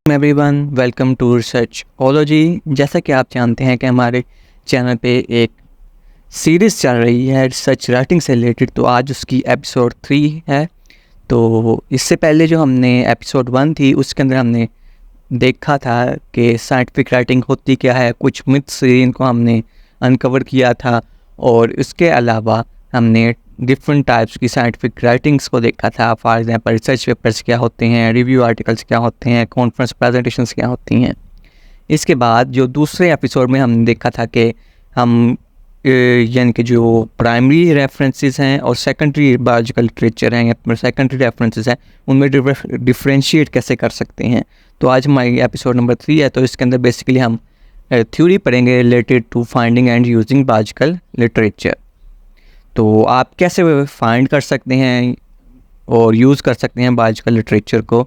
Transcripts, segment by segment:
Everyone, welcome to रिसर्चोलॉजी। जैसा कि आप जानते हैं कि हमारे चैनल पे एक सीरीज़ चल रही है रिसर्च राइटिंग से रिलेटेड, तो आज उसकी एपिसोड 3 है। तो इससे पहले जो हमने एपिसोड 1 थी उसके अंदर हमने देखा था कि साइंटिफिक राइटिंग होती क्या है, कुछ मिथ्स इनको हमने अनकवर किया था, और इसके अलावा हमने डिफरेंट टाइप्स की साइंटिफिक राइटिंग्स को देखा था। फॉर एग्जांपल रिसर्च पेपर्स क्या होते हैं, रिव्यू आर्टिकल्स क्या होते हैं, कॉन्फ्रेंस प्रेजेंटेशंस क्या होती हैं। इसके बाद जो दूसरे एपिसोड में हमने देखा था कि हम यानी कि जो प्राइमरी रेफरेंसेस हैं और सेकेंडरी बायोलॉजिकल लिटरेचर हैं या सेकेंडरी रेफरेंसेस हैं उनमें डिफरेंशिएट कैसे कर सकते हैं। तो आज हमारी एपिसोड नंबर 3 है। तो इसके अंदर बेसिकली हम थ्योरी पढ़ेंगे related to finding and using biological literature. तो आप कैसे फाइंड कर सकते हैं और यूज़ कर सकते हैं बायोलॉजिकल लिटरेचर को।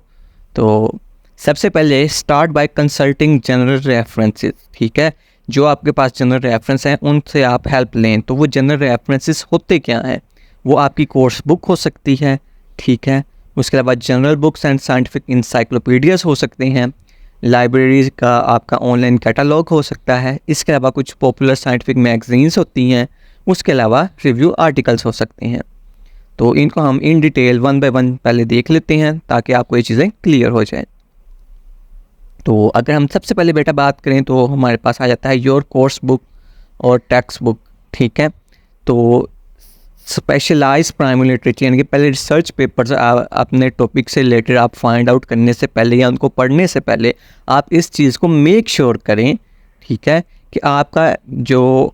तो सबसे पहले start by consulting general references. ठीक है, जो आपके पास जनरल रेफरेंस हैं उनसे आप हेल्प लें। तो वो जनरल रेफरेंसेस होते क्या हैं? वो आपकी कोर्स बुक हो सकती है, ठीक है। उसके अलावा जनरल बुक्स एंड साइंटिफिक इंसाइक्लोपीडियाज हो सकते हैं, लाइब्रेरीज का आपका ऑनलाइन कैटलॉग हो सकता है। इसके अलावा कुछ पॉपुलर साइंटिफिक मैगजीन्स होती हैं, उसके अलावा रिव्यू आर्टिकल्स हो सकते हैं। तो इनको हम इन डिटेल 1 बाय 1 पहले देख लेते हैं ताकि आपको ये चीज़ें क्लियर हो जाएं। तो अगर हम सबसे पहले बेटा बात करें तो हमारे पास आ जाता है योर कोर्स बुक और टेक्स्ट बुक, ठीक है। तो स्पेशलाइज प्राइमरी लिटरेचर यानी कि पहले रिसर्च पेपर्स अपने टॉपिक से रिलेटेड आप फाइंड आउट करने से पहले या उनको पढ़ने से पहले आप इस चीज़ को मेक श्योर करें, ठीक है, कि आपका जो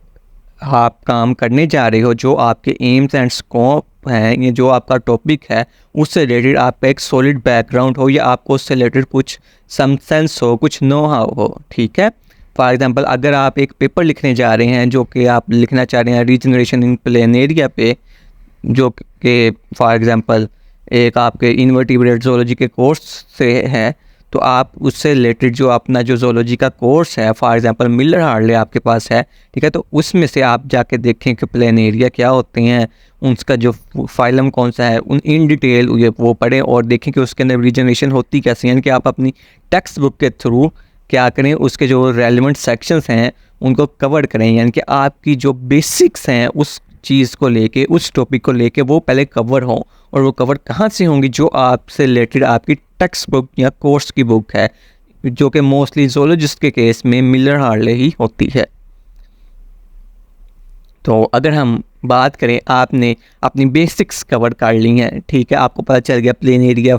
आप काम करने जा रहे हो, जो आपके एम्स एंड स्कोप हैं, ये जो आपका टॉपिक है उससे रिलेटेड आपका एक सॉलिड बैकग्राउंड हो या आपको उससे रिलेटेड कुछ सम सेंस हो, कुछ नो हाउ हो, ठीक है। फॉर एग्जांपल अगर आप एक पेपर लिखने जा रहे हैं जो कि आप लिखना चाह रहे हैं रीजनरेशन इन प्लेनेरिया पे, जो कि फॉर एग्जांपल एक आपके इन्वर्टिब्रेट ज़ूलॉजी के कोर्स से है, तो आप उससे रिलेटेड जो अपना जो ज़ूलॉजी का कोर्स है, फॉर एग्जांपल मिलर हार्टले आपके पास है, ठीक है, तो उसमें से आप जाके देखें कि प्लेनेरिया क्या होते हैं, उसका जो फाइलम कौन सा है, उन इन डिटेल ये वो पढ़ें और देखें कि उसके अंदर रीजनरेशन होती कैसे। यानी कि आप अपनी टेक्स्ट बुक के थ्रू क्या करें, उसके जो रेलिवेंट सेक्शंस हैं उनको कवर करें। यानी कि आपकी जो बेसिक्स हैं उस चीज़ को लेके, उस टॉपिक को लेके वो पहले कवर हों। और वो कवर कहाँ से होंगी? जो आपसे रिलेटेड आपकी टेक्स्ट बुक या कोर्स की बुक है, जो कि मोस्टली ज़ूलॉजिस्ट के केस में मिलर हार्टले ही होती है। तो अगर हम बात करें, आपने अपनी बेसिक्स कवर कर ली हैं, ठीक है, आपको पता चल गया प्लेनेरिया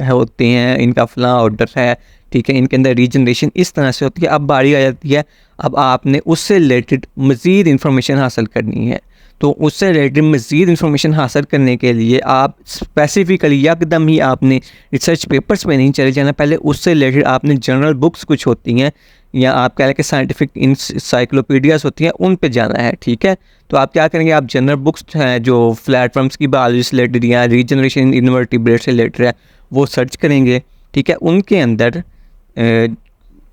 होते हैं, इनका फलां ऑर्डर है, ठीक है, इनके अंदर रीजनरेशन इस तरह से होती है। अब बारी आ जाती है, अब आपने उससे रिलेटेड मज़ीद इन्फॉर्मेशन हासिल करनी है। तो उससे रिलेटेड मज़ीद इन्फॉर्मेशन हासिल करने के लिए आप स्पेसिफ़िकली एकदम ही आपने रिसर्च पेपर्स में नहीं चले जाना। पहले उससे रिलेटेड आपने जनरल बुक्स कुछ होती हैं या आप कह लें कि साइंटिफिक इंसाइक्लोपीडियाज होती हैं, उन पे जाना है, ठीक है। तो आप क्या करेंगे, आप जनरल बुक्स हैं जो प्लेटफॉर्म्स की बायोलॉजी से रिलेटेड या रीजनरेशन इन्वर्टिब्रेट से रिलेटेड है वो सर्च करेंगे, ठीक है। उनके अंदर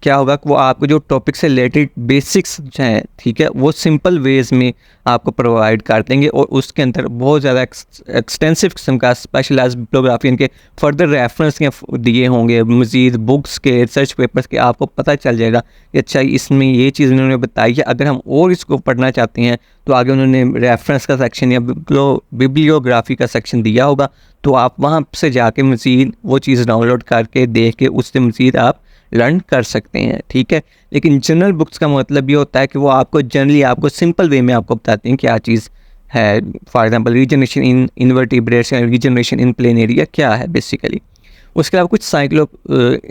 क्या होगा कि वो आपको जो टॉपिक से रिलेटेड बेसिक्स हैं, ठीक है, वो सिंपल वेज में आपको प्रोवाइड कर देंगे। और उसके अंदर बहुत ज़्यादा एक्सटेंसिव किस्म का स्पेशलाइज्ड बिब्लियोग्राफी, इनके फर्दर रेफरेंस के दिए होंगे, मज़ीद बुक्स के, रिसर्च पेपर्स के, आपको पता चल जाएगा कि अच्छा इसमें ये चीज़ उन्होंने बताई है। अगर हम और इसको पढ़ना चाहते हैं तो आगे उन्होंने रेफरेंस का सेक्शन या बिब्लियोग्राफी का सेक्शन दिया होगा, तो आप वहाँ से जाके मज़ीद वो चीज़ डाउनलोड करके देख के उससे मज़ीद आप लर्न कर सकते हैं, ठीक है। लेकिन जनरल बुक्स का मतलब ये होता है कि वो आपको जनरली आपको सिंपल वे में आपको बताते हैं क्या चीज़ है। For example regeneration in invertebrates या रीजनरेशन इन प्लेनेरिया क्या है बेसिकली। उसके अलावा कुछ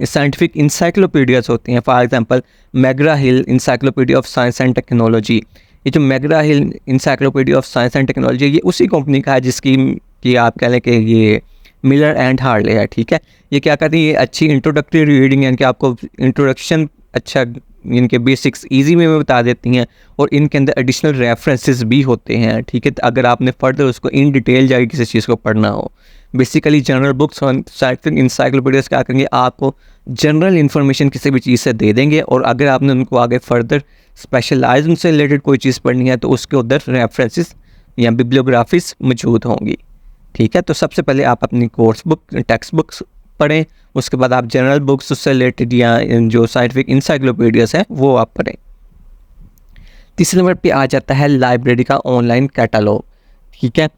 साइंटिफिक इंसाइक्लोपीडियाज होती हैं। For example McGrath hill encyclopedia of science and technology. ये जो McGrath hill encyclopedia of science and technology ये उसी कंपनी का है जिसकी कि आप कह लें कि ये मिलर एंड हार्टले है, ठीक है। ये क्या करती है, ये अच्छी इंट्रोडक्टरी रीडिंग यानी कि आपको इंट्रोडक्शन अच्छा इनके बेसिक्स इजी में बता देती हैं और इनके अंदर एडिशनल रेफरेंसेस भी होते हैं, ठीक है। अगर आपने फर्दर उसको इन डिटेल जाके किसी चीज़ को पढ़ना हो, बेसिकली जनरल बुक्स और साइंटिफिक इंसाइक्लोपीडियाज क्या करेंगे, आपको जनरल इन्फॉर्मेशन किसी भी चीज़ से दे देंगे। और अगर आपने उनको आगे फर्दर स्पेशलाइज उनसे रिलेटेड कोई चीज़ पढ़नी है तो उसके उधर रेफरेंसेस या बिब्लियोग्राफीज मौजूद होंगी, ठीक है। तो सबसे पहले आप अपनी कोर्स बुक, टेक्स्ट बुक्स पढ़ें। उसके बाद आप जनरल बुक्स उससे रिलेटेड या जो साइंटिफिक इंसाइक्लोपीडियाज हैं वो आप पढ़ें। तीसरे नंबर पे आ जाता है लाइब्रेरी का ऑनलाइन कैटलॉग। ठीक है,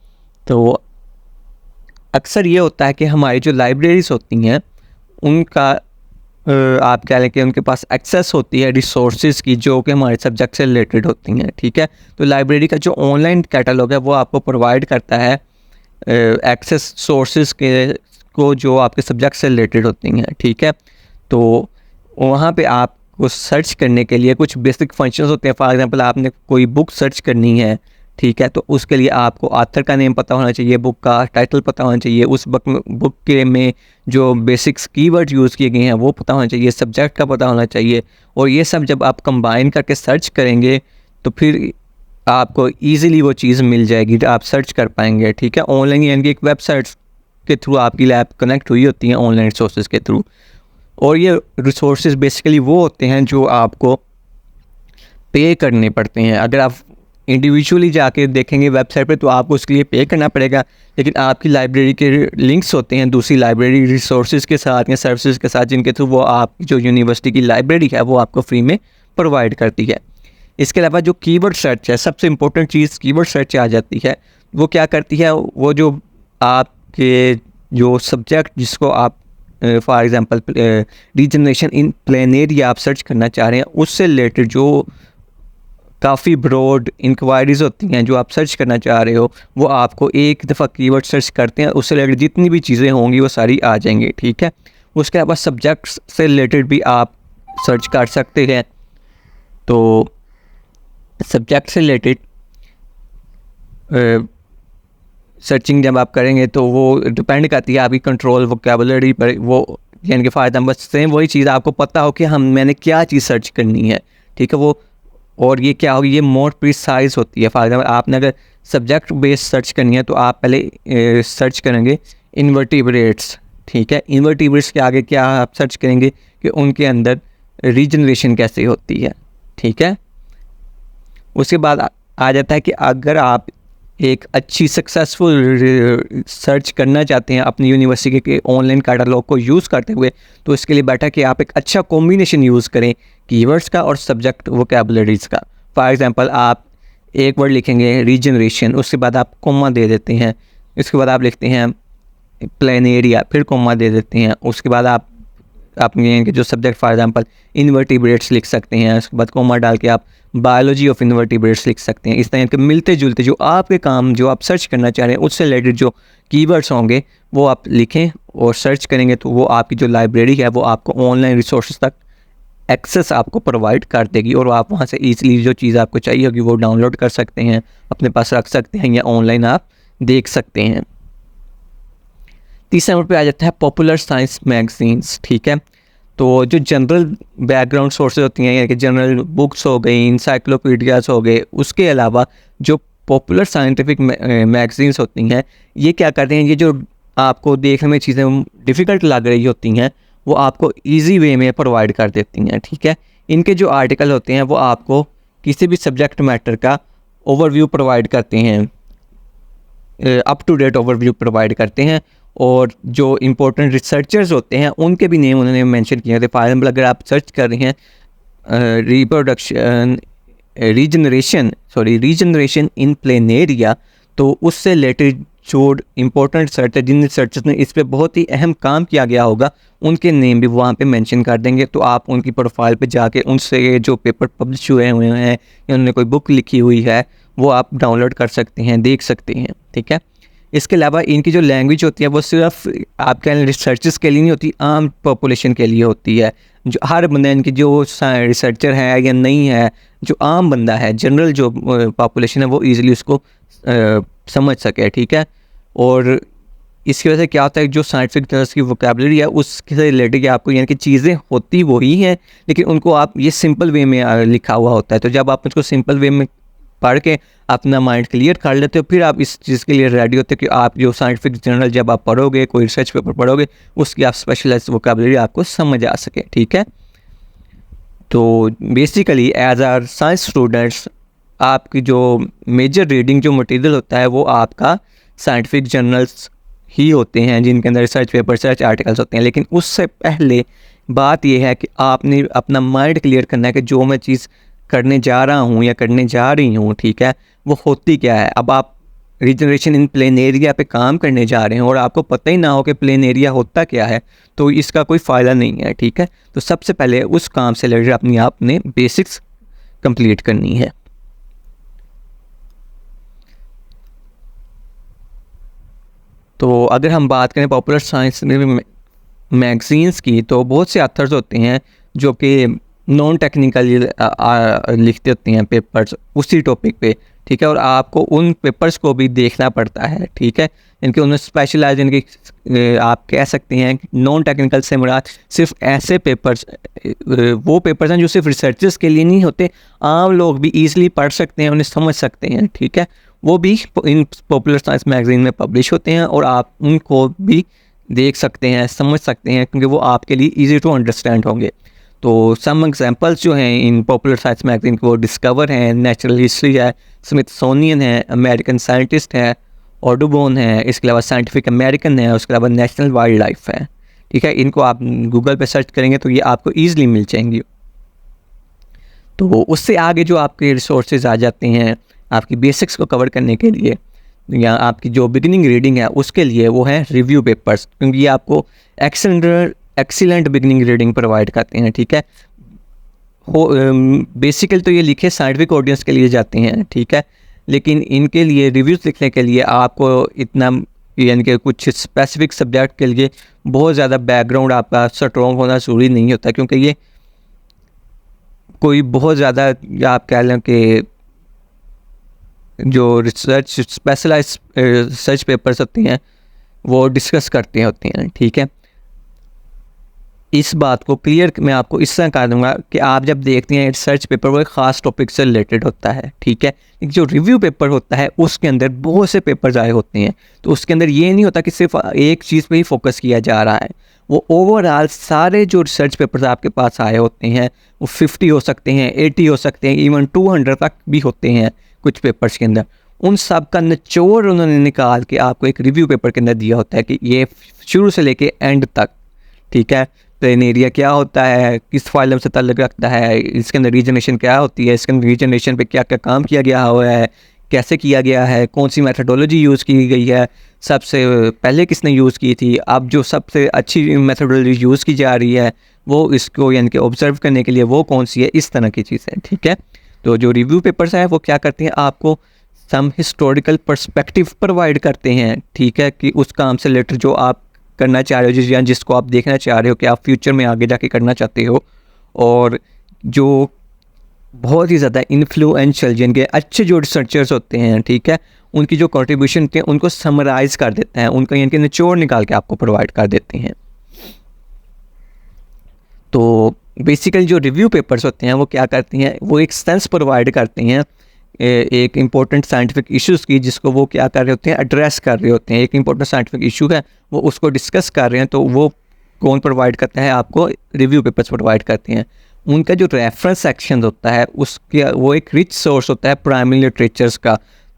तो अक्सर ये होता है कि हमारी जो लाइब्रेरीज होती हैं उनका आप कह लें कि उनके पास एक्सेस होती है रिसोर्सेज की जो कि हमारे सब्जेक्ट से रिलेटेड होती हैं। ठीक है, तो लाइब्रेरी का जो ऑनलाइन कैटलॉग है वो आपको प्रोवाइड करता है एक्सेस सोर्सेज के को जो आपके सब्जेक्ट से रिलेटेड होती हैं। ठीक है, तो वहाँ पे आपको सर्च करने के लिए कुछ बेसिक फंक्शंस होते हैं। फॉर एग्जांपल आपने कोई बुक सर्च करनी है, ठीक है, तो उसके लिए आपको ऑथर का नेम पता होना चाहिए, बुक का टाइटल पता होना चाहिए, उस बुक के में जो बेसिक्स कीवर्ड यूज़ किए गए हैं वो पता होना चाहिए, सब्जेक्ट का पता होना चाहिए। और ये सब जब आप कंबाइन करके सर्च करेंगे तो फिर आपको ईज़िली वो चीज़ मिल जाएगी, आप सर्च कर पाएंगे। ठीक है, ऑनलाइन यानी कि एक वेबसाइट के थ्रू आपकी लैब कनेक्ट हुई होती हैं ऑनलाइन रिसोर्सेज के थ्रू। और ये रिसोर्सेज बेसिकली वो होते हैं जो आपको पे करने पड़ते हैं। अगर आप इंडिविजुअली जाके देखेंगे वेबसाइट पे तो आपको उसके लिए पे करना पड़ेगा, लेकिन आपकी लाइब्रेरी के लिंक्स होते हैं दूसरी लाइब्रेरी रिसोर्सेज के साथ या सर्विसेज के साथ, जिनके थ्रू वो आपकी जो यूनिवर्सिटी की लाइब्रेरी है वो आपको फ्री में प्रोवाइड करती है। इसके अलावा जो कीवर्ड सर्च है, सबसे इम्पोर्टेंट चीज़ कीवर्ड सर्च आ जाती है। वो क्या करती है, वो जो आपके जो सब्जेक्ट जिसको आप for example regeneration in plain area आप सर्च करना चाह रहे हैं, उससे रिलेटेड जो काफ़ी ब्रॉड इंक्वायरीज होती हैं जो आप सर्च करना चाह रहे हो, वो आपको एक दफ़ा कीवर्ड सर्च करते हैं, उससे रिलेटेड जितनी भी चीज़ें होंगी वो सारी आ जाएंगी। ठीक है, उसके अलावा सब्जेक्ट से रिलेटेड भी आप सर्च कर सकते हैं। तो सब्जेक्ट से रिलेटेड सर्चिंग जब आप करेंगे तो वो डिपेंड करती है आपकी कंट्रोल वोकैबुलरी पर। वो यानी कि फॉर एग्जाम्पल सेम वही चीज़ आपको पता हो कि मैंने क्या चीज़ सर्च करनी है। ठीक है, वो और ये क्या होगी, ये मोर प्रिसाइज होती है। फॉर एग्जाम्पल आपने अगर सब्जेक्ट बेस्ड सर्च करनी है तो आप पहले सर्च करेंगे इन्वर्टिब्रेट्स। ठीक है, इन्वर्टिब्रेट्स के आगे क्या आप सर्च करेंगे कि उनके अंदर रीजनरेशन कैसे होती है। ठीक है, उसके बाद आ जाता है कि अगर आप एक अच्छी सक्सेसफुल सर्च करना चाहते हैं अपनी यूनिवर्सिटी के ऑनलाइन कैटलॉग को यूज़ करते हुए, तो इसके लिए बेटर कि आप एक अच्छा कॉम्बिनेशन यूज़ करें कीवर्ड्स का और सब्जेक्ट वोकैबुलरीज का। फॉर एग्जांपल आप एक वर्ड लिखेंगे रीजनरेशन, उसके बाद आप कोमा दे देते हैं, इसके बाद आप लिखते हैं प्लेन एरिया, फिर कोमा दे देते हैं, उसके बाद आप अपने जो सब्जेक्ट फॉर एग्जांपल इन्वर्टिब्रेट्स लिख सकते हैं, उसके बाद कोमा डाल के आप बायोलॉजी ऑफ इन्वर्टिब्रेट्स लिख सकते हैं। इस तरह के मिलते जुलते जो आपके काम जो आप सर्च करना चाह रहे हैं उससे रिलेटेड जो कीवर्ड्स होंगे वो आप लिखें और सर्च करेंगे, तो वो आपकी जो लाइब्रेरी है वो आपको ऑनलाइन रिसोर्सेज तक एक्सेस आपको प्रोवाइड कर देगी और आप वहाँ से ईजिली जो चीज़ आपको चाहिए होगी वो डाउनलोड कर सकते हैं, अपने पास रख सकते हैं या ऑनलाइन आप देख सकते हैं। तीसरे नंबर पे आ जाता है पॉपुलर साइंस मैगजीन्स। ठीक है, तो जो जनरल बैकग्राउंड सोर्सेज होती हैं, यानी कि जनरल बुक्स हो गई, इंसाइक्लोपीडियाज हो गए, उसके अलावा जो पॉपुलर साइंटिफिक मैगजीन्स होती हैं, ये क्या करते हैं, ये जो आपको देखने में चीज़ें डिफ़िकल्ट लग रही होती हैं वो आपको इजी वे में प्रोवाइड कर देती हैं। ठीक है, इनके जो आर्टिकल होते हैं वो आपको किसी भी सब्जेक्ट मैटर का ओवरव्यू प्रोवाइड करते हैं, up to date overview provide करते हैं। और जो इम्पोर्टेंट रिसर्चर्स होते हैं उनके भी नेम उन्होंने मेंशन किए थे। फॉर एग्जाम्पल अगर आप सर्च कर रहे हैं रीजनरेशन इन प्लेन एरिया, तो उससे रिलेटेड जो इम्पोर्टेंट रिसर्च है, जिन रिसर्चर्स ने इस पे बहुत ही अहम काम किया गया होगा, उनके नेम भी वहाँ पे मेंशन कर देंगे। तो आप उनकी प्रोफाइल पे जाके उनसे जो पेपर पब्लिश हुए हैं या उन्होंने कोई बुक लिखी हुई है वो आप डाउनलोड कर सकते हैं, देख सकते हैं। ठीक है, इसके अलावा इनकी जो लैंग्वेज होती है वो सिर्फ आपके रिसर्चर्स के लिए नहीं होती, आम पॉपुलेशन के लिए होती है। जो हर बंदा, इनकी जो रिसर्चर है या नहीं है, जो आम बंदा है, जनरल जो पॉपुलेशन है, वो ईज़िली उसको समझ सके। ठीक है, और इसकी वजह से क्या होता है, जो साइंटिफिक टर्म्स की वोकैबुलरी है उसके रिलेटेड आपको यानी कि चीज़ें होती वही हैं, लेकिन उनको आप ये सिंपल वे में लिखा हुआ होता है। तो जब आप उसको सिंपल वे में पढ़ के अपना माइंड क्लियर कर लेते हो, फिर आप इस चीज़ के लिए रेडी होते हो कि आप जो साइंटिफिक जर्नल जब आप पढ़ोगे, कोई रिसर्च पेपर पढ़ोगे, उसकी आप स्पेशलाइज्ड वोकैबुलरी आपको समझ आ सके। ठीक है, तो basically as are science students आपकी जो मेजर रीडिंग जो मटेरियल होता है वो आपका साइंटिफिक जर्नल्स ही होते हैं जिनके अंदर रिसर्च पेपर, रिसर्च आर्टिकल्स होते हैं। लेकिन उससे पहले बात यह है कि आपने अपना माइंड क्लियर करना है कि जो मैं चीज़ करने जा रहा हूँ या करने जा रही हूँ, ठीक है, वो होती क्या है। अब आप रीजनरेशन इन प्लेन एरिया पे काम करने जा रहे हैं और आपको पता ही ना हो कि प्लेन एरिया होता क्या है, तो इसका कोई फ़ायदा नहीं है, ठीक है। तो सबसे पहले उस काम से रिलेटेड अपनी आपने बेसिक्स कंप्लीट करनी है। तो अगर हम बात करें पॉपुलर साइंस मैगज़ीन्स की, तो बहुत से ऑथर्स होते हैं जो कि नॉन टेक्निकली लिखते होते हैं पेपर्स उसी टॉपिक पे, ठीक है, और आपको उन पेपर्स को भी देखना पड़ता है, ठीक है। इनके उन्हें स्पेशलाइज इनके आप कह सकते हैं नॉन टेक्निकल से मुराद सिर्फ ऐसे पेपर्स, वो पेपर्स हैं जो सिर्फ रिसर्चर्स के लिए नहीं होते, आम लोग भी ईज़िली पढ़ सकते हैं, उन्हें समझ सकते हैं, ठीक है। वो भी इन पॉपुलर साइंस मैगज़ीन में पब्लिश होते हैं और आप उनको भी देख सकते हैं, समझ सकते हैं, क्योंकि वो आपके लिए ईजी टू अंडरस्टैंड होंगे। तो सम एग्जांपल्स जो हैं इन पॉपुलर साइंस मैगज़ीन के, वो डिस्कवर है, नेचुरल हिस्ट्री है, स्मिथसोनियन है, अमेरिकन साइंटिस्ट है, ऑडोबोन है, इसके अलावा साइंटिफिक अमेरिकन है, उसके अलावा नेशनल वाइल्ड लाइफ है, ठीक है। इनको आप गूगल पे सर्च करेंगे तो ये आपको ईज़िली मिल जाएंगी। तो उससे आगे जो आपके रिसोर्सेज आ जाते हैं आपकी बेसिक्स को कवर करने के लिए, या आपकी जो बिगिनिंग रीडिंग है उसके लिए, वो है रिव्यू पेपर्स, क्योंकि ये आपको एक्सीलेंट बिगिनिंग रीडिंग प्रोवाइड करते हैं, ठीक है। बेसिकली तो ये लिखे साइंटिफिक ऑडियंस के लिए जाते हैं, ठीक है, लेकिन इनके लिए रिव्यूज़ लिखने के लिए आपको इतना, यानी कि कुछ स्पेसिफिक सब्जेक्ट के लिए बहुत ज़्यादा बैकग्राउंड आपका स्ट्रॉन्ग होना ज़रूरी नहीं होता, क्योंकि ये कोई बहुत ज़्यादा, या आप कह लें कि जो रिसर्च स्पेशलाइज रिसर्च पेपर्स होते हैं वो डिस्कस करते होते हैं, ठीक है। इस बात को क्लियर मैं आपको इस तरह कर दूंगा कि आप जब देखते हैं रिसर्च पेपर वो एक ख़ास टॉपिक से रिलेटेड होता है, ठीक है। जो रिव्यू पेपर होता है उसके अंदर बहुत से पेपर्स आए होते हैं, तो उसके अंदर ये नहीं होता कि सिर्फ एक चीज़ पे ही फोकस किया जा रहा है। वो ओवरऑल सारे जो रिसर्च पेपर्स आपके पास आए होते हैं वो 50 हो सकते हैं, 80 हो सकते हैं, इवन 200 तक भी होते हैं कुछ पेपर्स के अंदर। उन सब का निचोड़ उन्होंने निकाल के आपको एक रिव्यू पेपर के अंदर दिया होता है कि ये शुरू से लेके एंड तक, ठीक है। प्लेन एरिया क्या होता है, किस फाइलम से ताल्लुक़ रखता है, इसके अंदर रीजनरेशन क्या होती है, इसके अंदर रीजनरेशन पे क्या क्या काम किया गया हुआ है, कैसे किया गया है, कौन सी मेथडोलॉजी यूज़ की गई है, सबसे पहले किसने यूज़ की थी, अब जो सबसे अच्छी मेथडोलॉजी यूज़ की जा रही है वो इसको यानी कि ऑब्जर्व करने के लिए वो कौन सी है, इस तरह की चीज़ें, ठीक है। तो जो रिव्यू पेपर्स हैं वो क्या करते हैं, आपको सम हिस्टोरिकल पर्सपेक्टिव प्रोवाइड करते हैं, ठीक है, कि उस काम से रिलेटेड जो आप करना चाह रहे हो, या जिसको आप देखना चाह रहे हो कि आप फ्यूचर में आगे जाके करना चाहते हो, और जो बहुत ही ज़्यादा इन्फ्लुएंशियल जिनके अच्छे जो रिसर्चर्स होते हैं, ठीक है, उनकी जो कंट्रीब्यूशन होते हैं उनको समराइज़ कर देते हैं, उनका यानी कि निचोड़ निकाल के आपको प्रोवाइड कर देते हैं। तो बेसिकली जो रिव्यू पेपर्स होते हैं वो क्या करते हैं, वो एक सेंस प्रोवाइड करते हैं एक इम्पोर्टेंट साइंटिफिक इश्यूज़ की, जिसको वो क्या कर रहे होते हैं, एड्रेस कर रहे होते हैं। एक इम्पोर्टेंट साइंटिफिक इशू है वो उसको डिस्कस कर रहे हैं, तो वो कौन प्रोवाइड करता है, आपको रिव्यू पेपर्स प्रोवाइड करते हैं। उनका जो रेफरेंस सेक्शन होता है उसके, वो एक रिच सोर्स होता है प्राइमरी लिटरेचर्स का।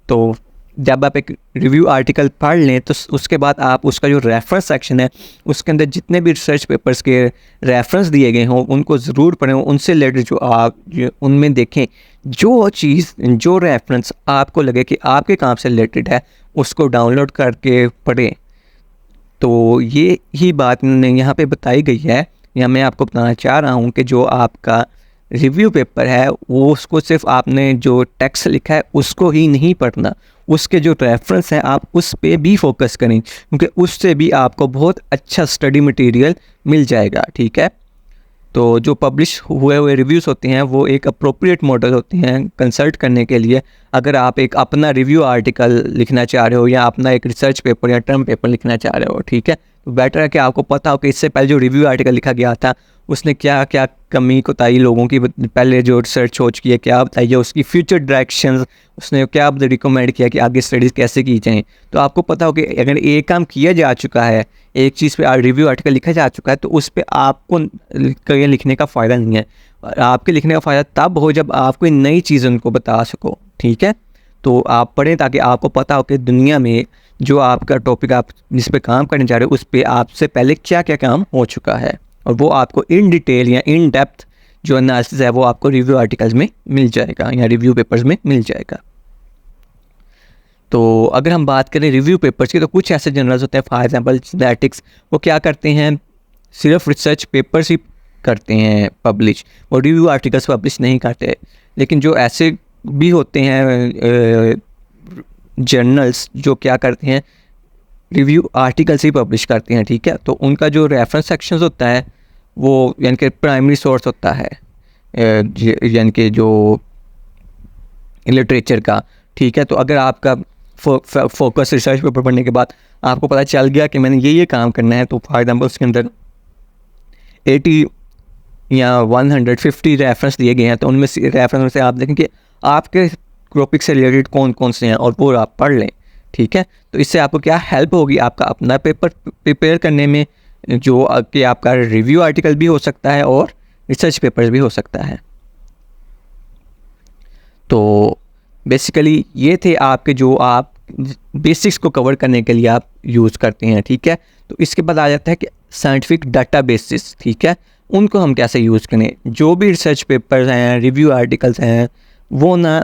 तो जब आप एक रिव्यू आर्टिकल पढ़ लें तो उसके बाद आप उसका जो रेफरेंस सेक्शन है उसके अंदर जितने भी रिसर्च पेपर्स के रेफरेंस दिए गए हों उनको ज़रूर पढ़ें, उनसे रिलेटेड जो आप उनमें देखें, जो चीज़ जो रेफरेंस आपको लगे कि आपके काम से रिलेटेड है उसको डाउनलोड करके पढ़ें। तो ये ही बात यहाँ पे बताई गई है, या मैं आपको बताना चाह रहा हूँ कि जो आपका रिव्यू पेपर है वो उसको सिर्फ आपने जो टेक्स्ट लिखा है उसको ही नहीं पढ़ना, उसके जो रेफरेंस हैं आप उस पे भी फोकस करें, क्योंकि उससे भी आपको बहुत अच्छा स्टडी मटेरियल मिल जाएगा, ठीक है। तो जो पब्लिश हुए रिव्यूज़ होते हैं वो एक अप्रोप्रिएट मॉडल होते हैं कंसल्ट करने के लिए। अगर आप एक अपना रिव्यू आर्टिकल लिखना चाह रहे हो या अपना एक रिसर्च पेपर या टर्म पेपर लिखना चाह रहे हो, ठीक है, तो बेटर है कि आपको पता हो कि इससे पहले जो रिव्यू आर्टिकल लिखा गया था उसने क्या क्या कमी कोताही लोगों की पहले जो रिसर्च सोच की है क्या बताई है, उसकी फ्यूचर डायरेक्शंस उसने क्या रिकमेंड किया कि आगे स्टडीज़ कैसे की जाएँ। तो आपको पता हो कि अगर एक काम किया जा चुका है, एक चीज़ पे रिव्यू आर्टिकल लिखा जा चुका है, तो उस पर आपको कहीं लिखने का फ़ायदा नहीं है। आपके लिखने का फ़ायदा तब हो जब आप कोई नई चीज़ उनको बता सको, ठीक है। तो आप पढ़ें ताकि आपको पता हो कि दुनिया में जो आपका टॉपिक आप जिस पे काम करने जा रहे हो उस पे आपसे पहले क्या क्या काम हो चुका है, और वो आपको इन डिटेल या इन डेप्थ जो एनालिसिस है वो आपको रिव्यू आर्टिकल्स में मिल जाएगा या रिव्यू पेपर्स में मिल जाएगा। तो अगर हम बात करें रिव्यू पेपर्स की, तो कुछ ऐसे जर्नल्स होते हैं, फॉर एग्जांपल सिंथेटिक्स, वो क्या करते हैं, सिर्फ रिसर्च पेपर्स ही करते हैं पब्लिश, वो रिव्यू आर्टिकल्स पब्लिश नहीं करते। लेकिन जो ऐसे भी होते हैं जर्नल्स जो क्या करते हैं, रिव्यू आर्टिकल्स ही पब्लिश करते हैं, ठीक है। तो उनका जो रेफरेंस सेक्शंस होता है वो यानी कि प्राइमरी सोर्स होता है यानी कि जो लिटरेचर का, ठीक है। तो अगर आपका फोकस रिसर्च पेपर पढ़ने के बाद आपको पता चल गया कि मैंने ये काम करना है, तो फॉर एग्जांपल उसके अंदर 80 या 150 रेफरेंस दिए गए हैं, तो उनमें से रेफरेंस में से आप देखें कि आपके टॉपिक से रिलेटेड कौन कौन से हैं और वो आप पढ़ लें, ठीक है। तो इससे आपको क्या हेल्प होगी, आपका अपना पेपर प्रिपेयर करने में, जो कि आपका रिव्यू आर्टिकल भी हो सकता है और रिसर्च पेपर भी हो सकता है। तो बेसिकली ये थे आपके जो आप बेसिक्स को कवर करने के लिए आप यूज़ करते हैं, ठीक है। तो इसके बाद आ जाता है कि साइंटिफिक डाटाबेसिस, ठीक है, उनको हम कैसे यूज़ करें। जो भी रिसर्च पेपर्स हैं, रिव्यू आर्टिकल्स हैं, वो ना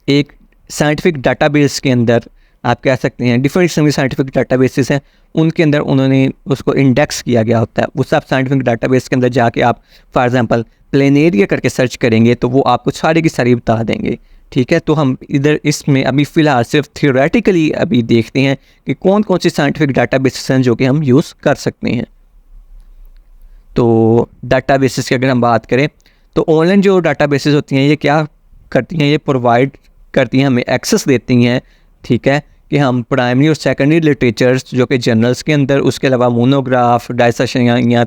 एक साइंटिफिक डाटाबेस के अंदर आप कह सकते हैं, डिफरेंट किस्म के साइंटिफिक डाटाबेसेस हैं, उनके अंदर उन्होंने उसको इंडेक्स किया गया होता है। उस आप साइंटिफिक डाटाबेस के अंदर जाके आप फॉर एग्जांपल प्लेनेरिया करके सर्च करेंगे तो वो आपको सारी की सारी बता देंगे, ठीक है। तो हम इधर इसमें अभी फ़िलहाल सिर्फ थियोरेटिकली अभी देखते हैं कि कौन कौन सी साइंटिफिक डाटाबेसेस हैं जो कि हम यूज़ कर सकते हैं। तो डाटाबेसेस की अगर हम बात करें तो ऑनलाइन जो डाटाबेसेस होती हैं ये क्या करती हैं, ये प्रोवाइड करती हैं, हमें एक्सेस देती हैं, ठीक है, कि हम प्राइमरी और सेकेंडरी लिटरेचर्स जो कि जर्नल्स के अंदर, उसके अलावा मोनोग्राफ, डाइसेशन या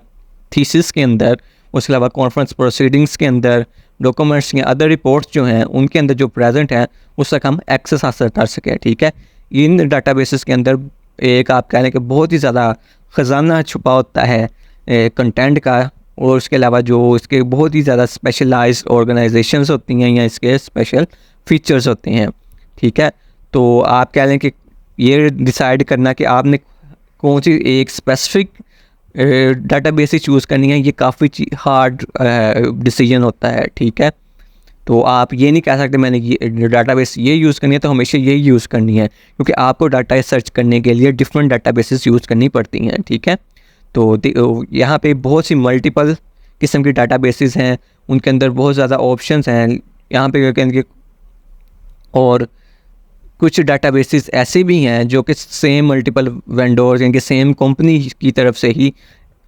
थीसिस के अंदर, उसके अलावा कॉन्फ्रेंस प्रोसीडिंग्स के अंदर, डॉक्यूमेंट्स या अदर रिपोर्ट्स जो हैं उनके अंदर जो प्रेजेंट हैं उस तक हम एक्सेस हासिल कर सकें, ठीक है। इन डाटाबेसेस के अंदर एक आप कह लें कि बहुत ही ज़्यादा ख़जाना छुपा होता है कंटेंट का, और उसके अलावा जो इसके बहुत ही ज़्यादा स्पेशलाइज्ड ऑर्गेनाइजेशंस होती हैं या इसके स्पेशल फीचर्स होते हैं, ठीक है। तो आप कह लें कि ये डिसाइड करना कि आपने कौन सी एक स्पेसिफिक डाटाबेस चूज़ करनी है, ये काफ़ी हार्ड डिसीजन होता है, ठीक है। तो आप ये नहीं कह सकते मैंने ये डाटाबेस ये यूज़ करनी है तो हमेशा ये यूज़ करनी है, क्योंकि आपको डाटा सर्च करने के लिए डिफरेंट डाटाबेसेस यूज़ करनी पड़ती हैं, ठीक है। तो यहाँ पे बहुत सी मल्टीपल किस्म की डाटाबेसेस हैं, उनके अंदर बहुत ज़्यादा ऑप्शंस हैं यहाँ पे कहेंगे, और कुछ डाटाबेसेस ऐसे भी हैं जो कि सेम मल्टीपल वेंडोर्स यानी कि सेम कंपनी की तरफ से ही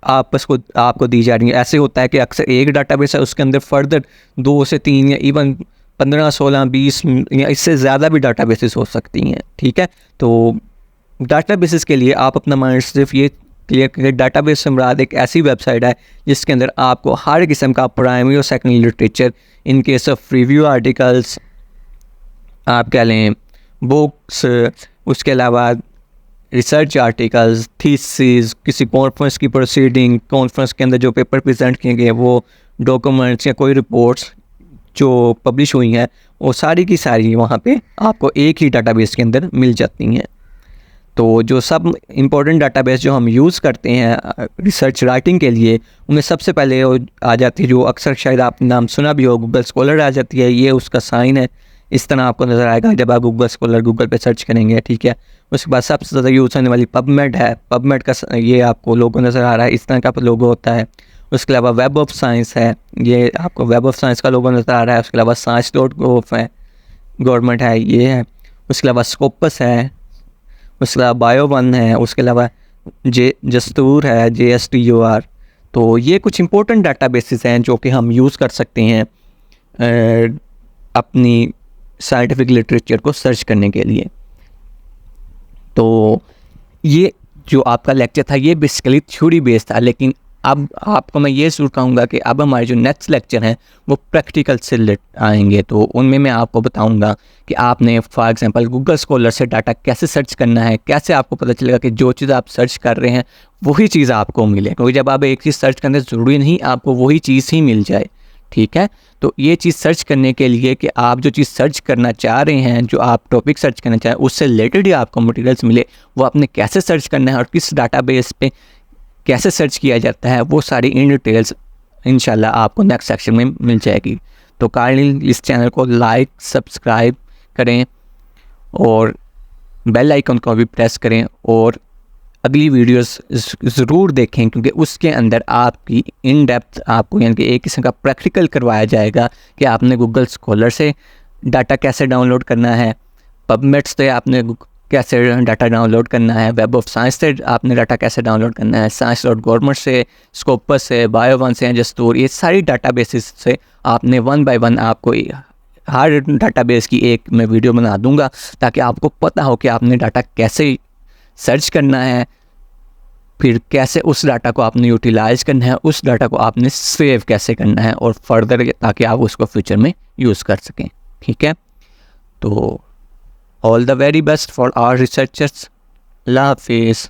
आपको दी जा रही है। ऐसे होता है कि अक्सर एक डाटाबेस है उसके अंदर फर्दर 2 से 3 या इवन 15, 16, 20 या इससे ज़्यादा भी डाटाबेसेस हो सकती हैं, ठीक है। तो डाटाबेसेस के लिए आप अपना माइंड सिर्फ ये क्लियर करें, डाटाबेस से मुराद एक ऐसी वेबसाइट है जिसके अंदर आपको हर किस्म का प्राइमरी और secondary literature, in case of review articles आप कह लें, बुक्स, उसके अलावा रिसर्च आर्टिकल्स, थीसिस, किसी कॉन्फ्रेंस की प्रोसीडिंग, कॉन्फ्रेंस के अंदर जो पेपर प्रेजेंट किए गए वो डॉक्यूमेंट्स या कोई रिपोर्ट्स जो पब्लिश हुई हैं, वो सारी की सारी वहाँ पे आपको एक ही डाटाबेस के अंदर मिल जाती हैं। तो जो सब इम्पोर्टेंट डाटाबेस जो हम यूज़ करते हैं रिसर्च राइटिंग के लिए, उनमें सबसे पहले आ जाती है जो अक्सर शायद आपने नाम सुना भी हो, गूगल स्कॉलर आ जाती है। ये उसका साइन है, इस तरह आपको नज़र आएगा जब आप गूगल स्कॉलर गूगल पे सर्च करेंगे, ठीक है। उसके बाद सबसे ज़्यादा यूज़ होने वाली पबमेड है, पबमेड का ये आपको लोगो नज़र आ रहा है, इस तरह का लोगो होता है। उसके अलावा वेब ऑफ साइंस है, ये आपको वेब ऑफ साइंस का लोगो नज़र आ रहा है। उसके अलावा science.gov है, गवर्नमेंट है, ये है। उसके अलावा स्कोपस है, उसके अलावा बायो1 है, उसके अलावा जस्तूर है, JSTUR। तो ये कुछ इंपॉर्टेंट डाटाबेसेस हैं जो कि हम यूज़ कर सकते हैं अपनी साइंटिफिक लिटरेचर को सर्च करने के लिए। तो ये जो आपका लेक्चर था ये बेसिकली थ्योरी बेस्ड था, लेकिन अब आपको मैं ये ज़रूर कहूँगा कि अब हमारे जो नेक्स्ट लेक्चर हैं वो प्रैक्टिकल से आएंगे। तो उनमें मैं आपको बताऊँगा कि आपने फॉर एग्जांपल गूगल स्कॉलर से डाटा कैसे सर्च करना है, कैसे आपको पता चलेगा कि जो चीज़ आप सर्च कर रहे हैं वही चीज़ आपको मिले, क्योंकि जब आप एक चीज़ सर्च करने ज़रूरी नहीं आपको वही चीज़ ही मिल जाए, ठीक है। तो ये चीज़ सर्च करने के लिए कि आप जो चीज़ सर्च करना चाह रहे हैं, जो आप टॉपिक सर्च करना चाहें, उससे रिलेटेड ही आपको मटेरियल्स मिले, वो आपने कैसे सर्च करना है और किस डाटाबेस पे कैसे सर्च किया जाता है, वो सारी इन डिटेल्स इंशाल्लाह आपको नेक्स्ट सेक्शन में मिल जाएगी। तो काइंडली इस चैनल को लाइक सब्सक्राइब करें और बेल आइकन को भी प्रेस करें और अगली वीडियोस ज़रूर देखें, क्योंकि उसके अंदर आपकी इन डेप्थ आपको यानी कि एक किस्म का प्रैक्टिकल करवाया जाएगा कि आपने गूगल स्कॉलर से डाटा कैसे डाउनलोड करना है, पबमेड से आपने कैसे डाटा डाउनलोड करना है, वेब ऑफ साइंस से आपने डाटा कैसे डाउनलोड करना है, science.government से, स्कोपस से, बायो1 से, जस्तूर, ये सारी डाटाबेसेस से आपने वन बाय वन आपको हर डाटाबेस की एक मैं वीडियो बना दूंगा ताकि आपको पता हो कि आपने डाटा कैसे सर्च करना है, फिर कैसे उस डाटा को आपने यूटिलाइज़ करना है, उस डाटा को आपने सेव कैसे करना है और फर्दर ताकि आप उसको फ्यूचर में यूज़ कर सकें। ठीक है, तो all the very best for our researchers. अल्लाह हाफिज़।